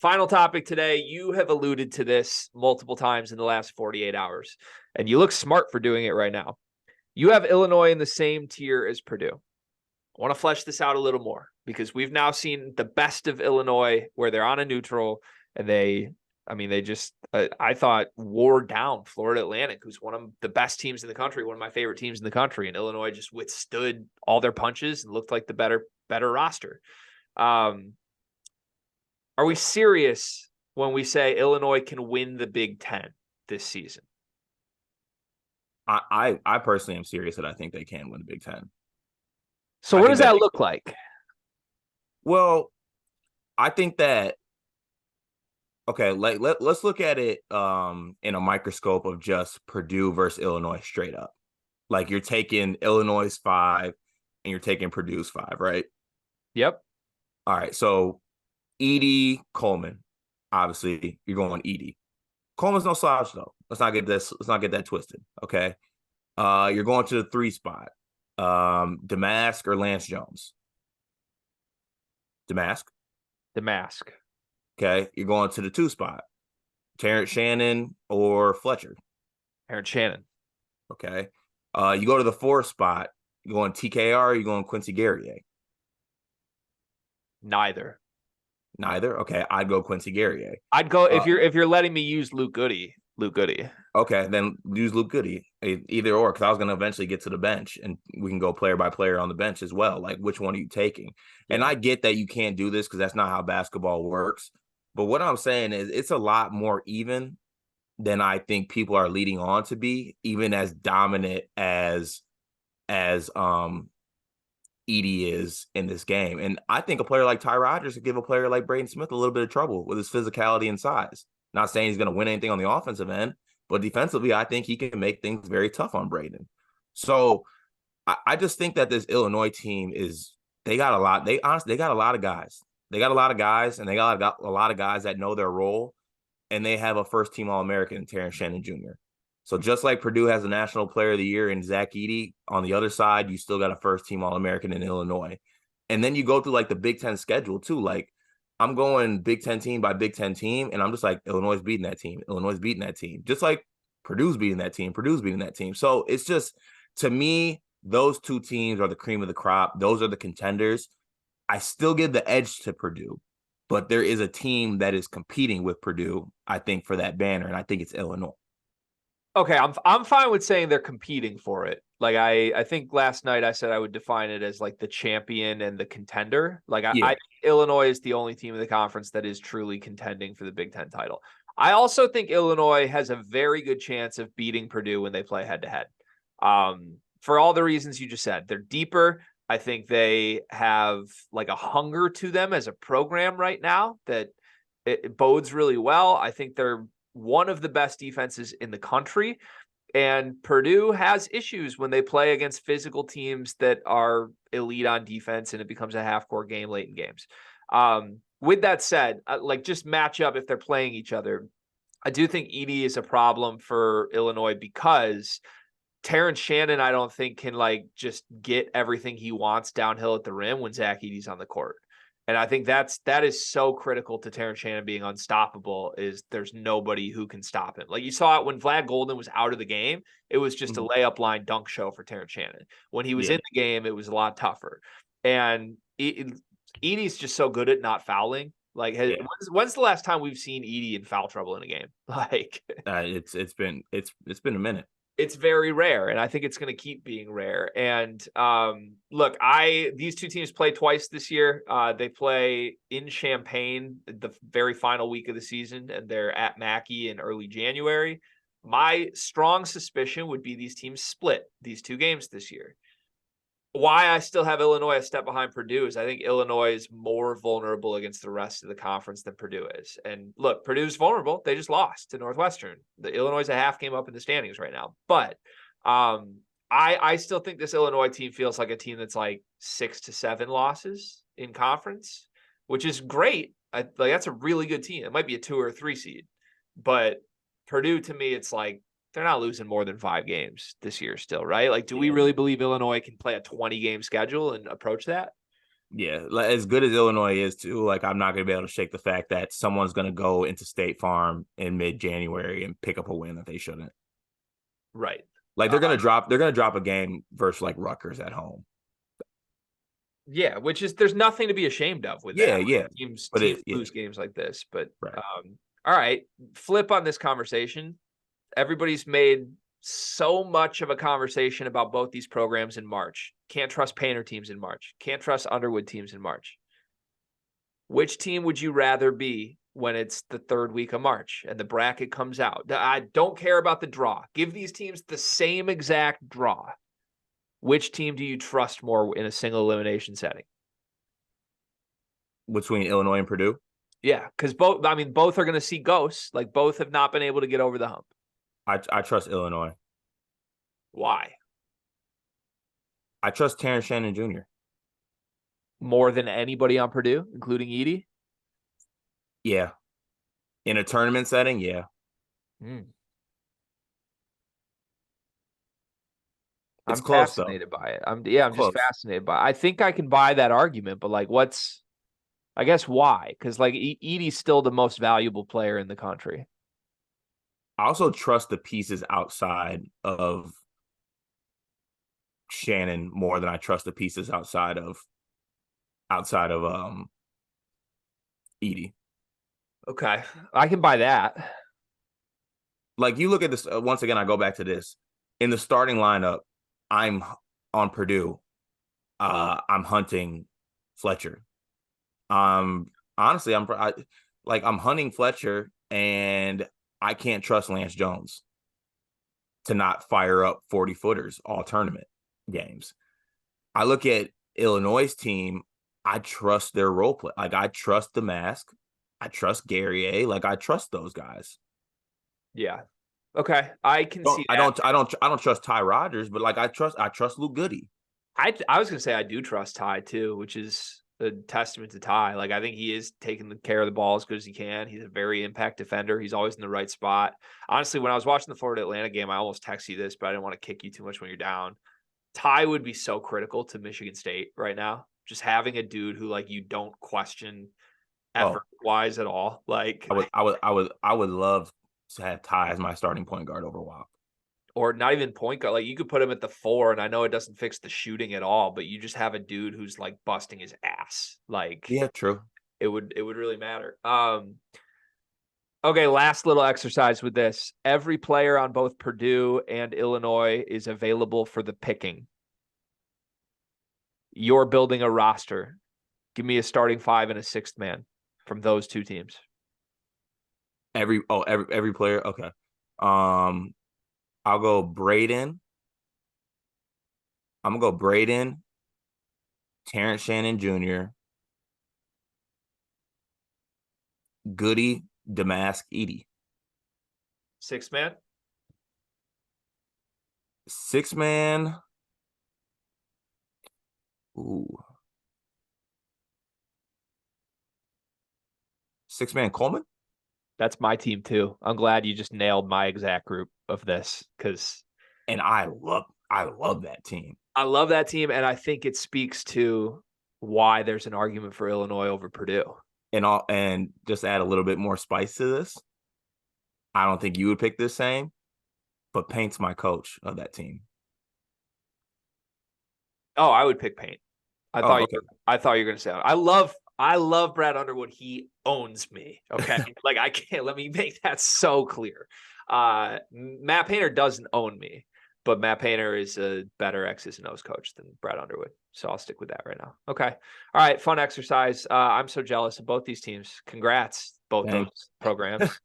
Final topic today. You have alluded to this multiple times in the last 48 hours, and you look smart for doing it right now. You have Illinois in the same tier as Purdue. I want to flesh this out a little more because we've now seen the best of Illinois where they're on a neutral and they just, I thought, wore down Florida Atlantic, who's one of the best teams in the country, one of my favorite teams in the country. And Illinois just withstood all their punches and looked like the better roster. Are we serious when we say Illinois can win the Big Ten this season? I personally am serious that I think they can win the Big Ten. So what does that look like? Well, I think that, okay, let's look at it in a microscope of just Purdue versus Illinois straight up. Like you're taking Illinois' 5 and you're taking Purdue's 5, right? Yep. All right, so Edey, Coleman, obviously you're going Edey. Coleman's no slouch though. Let's not get that twisted. Okay. You're going to the 3 spot. Damask or Lance Jones? Damask. Okay. You're going to the 2 spot. Terrence Shannon or Fletcher? Terrence Shannon. Okay. You go to the 4 spot. You going TKR or you going Quincy Guerrier? Neither. Okay. I'd go Quincy Guerrier. I'd go if you're letting me use Luke Goody. Okay, then use Luke Goody, either or, because I was going to eventually get to the bench, and we can go player by player on the bench as well. Like, which one are you taking? Yeah. And I get that you can't do this because that's not how basketball works. But what I'm saying is it's a lot more even than I think people are leading on to be, even as dominant as Edey is in this game. And I think a player like Ty Rodgers could give a player like Braden Smith a little bit of trouble with his physicality and size. Not saying he's going to win anything on the offensive end, but defensively, I think he can make things very tough on Braden. So I just think that this Illinois team they got a lot. They got a lot of guys. They got a lot of guys, and they got a lot of guys that know their role, and they have a first-team All-American in Terrence Shannon Jr. So just like Purdue has a National Player of the Year in Zach Edey, on the other side, you still got a first-team All-American in Illinois. And then you go through like the Big Ten schedule too. Like I'm going Big Ten team by Big Ten team, and I'm just like, Illinois is beating that team. Illinois is beating that team. Just like Purdue's beating that team. Purdue's beating that team. So it's just, to me, those 2 teams are the cream of the crop. Those are the contenders. I still give the edge to Purdue, but there is a team that is competing with Purdue, I think, for that banner, and I think it's Illinois. Okay, I'm fine with saying they're competing for it. Like I think last night I said I would define it as like the champion and the contender. Like I think Illinois is the only team in the conference that is truly contending for the Big Ten title. I also think Illinois has a very good chance of beating Purdue when they play head to head. For all the reasons you just said, they're deeper. I think they have like a hunger to them as a program right now that it bodes really well. I think they're one of the best defenses in the country. And Purdue has issues when they play against physical teams that are elite on defense, and it becomes a half-court game late in games. With that said, like just match up if they're playing each other. I do think Edey is a problem for Illinois because Terrence Shannon, I don't think, can like just get everything he wants downhill at the rim when Zach Edey's on the court. And I think that is so critical to Terrence Shannon being unstoppable, is there's nobody who can stop him. Like you saw it when Vlad Golden was out of the game, it was just a layup line dunk show for Terrence Shannon. When he was in the game, it was a lot tougher. And Edey's just so good at not fouling. Like when's the last time we've seen Edey in foul trouble in a game? Like it's been a minute. It's very rare, and I think it's going to keep being rare. And look, these 2 teams play twice this year. They play in Champaign the very final week of the season, and they're at Mackey in early January. My strong suspicion would be these teams split these 2 games this year. Why I still have Illinois a step behind Purdue is I think Illinois is more vulnerable against the rest of the conference than Purdue is. And look, Purdue's vulnerable. They just lost to Northwestern. The Illinois is a half game up in the standings right now. But I still think this Illinois team feels like a team that's like 6 to 7 losses in conference, which is great. Like that's a really good team. It might be a 2 or a 3 seed. But Purdue, to me, it's like, they're not losing more than 5 games this year still, right? Like, do we really believe Illinois can play a 20-game schedule and approach that? Yeah, as good as Illinois is too, like I'm not gonna be able to shake the fact that someone's gonna go into State Farm in mid-January and pick up a win that they shouldn't. Right. Like they're gonna drop a game versus like Rutgers at home. Yeah, which is there's nothing to be ashamed of with Yeah, that. yeah. Teams But lose games like this, but right. All right, flip on this conversation. Everybody's made so much of a conversation about both these programs in March. Can't trust Painter teams in March. Can't trust Underwood teams in March. Which team would you rather be when it's the third week of March and the bracket comes out? I don't care about the draw. Give these teams the same exact draw. Which team do you trust more in a single elimination setting? Between Illinois and Purdue? Yeah, because both are going to see ghosts. Like both have not been able to get over the hump. I trust Illinois. Why? I trust Terrence Shannon Jr. More than anybody on Purdue, including Edie? Yeah. In a tournament setting, yeah. It's I'm close, fascinated though. by it. I'm just fascinated by it. I think I can buy that argument, but like I guess why? Because like Edie's still the most valuable player in the country. I also trust the pieces outside of Shannon more than I trust the pieces outside of Edie. Okay. I can buy that. Like you look at this once again, I go back to this. In the starting lineup, I'm on Purdue. I'm hunting Fletcher. Honestly, I'm hunting Fletcher, and I can't trust Lance Jones to not fire up 40-footers all tournament games. I look at Illinois' team. I trust their role play. Like I trust the mask. I trust Guerrier. Like I trust those guys. Yeah. Okay. I can see that. I don't trust Ty Rodgers, but like I trust Luke Goody. I was gonna say I do trust Ty too, which is a testament to Ty. Like I think he is taking care of the ball as good as he can. He's a very impact defender. He's always in the right spot. Honestly, when I was watching the Florida Atlanta game, I almost texted you this, but I didn't want to kick you too much when you're down. Ty would be so critical to Michigan State right now. Just having a dude who like you don't question effort wise at all. Like I would love to have Ty as my starting point guard over WAP. Or not even point guard. Like you could put him at the 4, and I know it doesn't fix the shooting at all, but you just have a dude who's like busting his ass. Like yeah, true. It would really matter. Okay, last little exercise with this. Every player on both Purdue and Illinois is available for the picking. You're building a roster. Give me a starting 5 and a 6th man from those two teams. Every player. Okay. I'll go Braden. I'm gonna go Braden, Terrence Shannon Jr., Goody, Damask, Edie. 6th man? 6th man. Ooh. 6th man Coleman? That's my team too. I'm glad you just nailed my exact group of this because I love that team. I love that team, and I think it speaks to why there's an argument for Illinois over Purdue. And just add a little bit more spice to this. I don't think you would pick this same, but Paint's my coach of that team. Oh, I would pick Paint. I thought you were going to say I love Brad Underwood. He owns me. Okay. Like I can't, let me make that so clear. Matt Painter doesn't own me, but Matt Painter is a better X's and O's coach than Brad Underwood. So I'll stick with that right now. Okay. All right. Fun exercise. I'm so jealous of both these teams. Congrats, both those programs.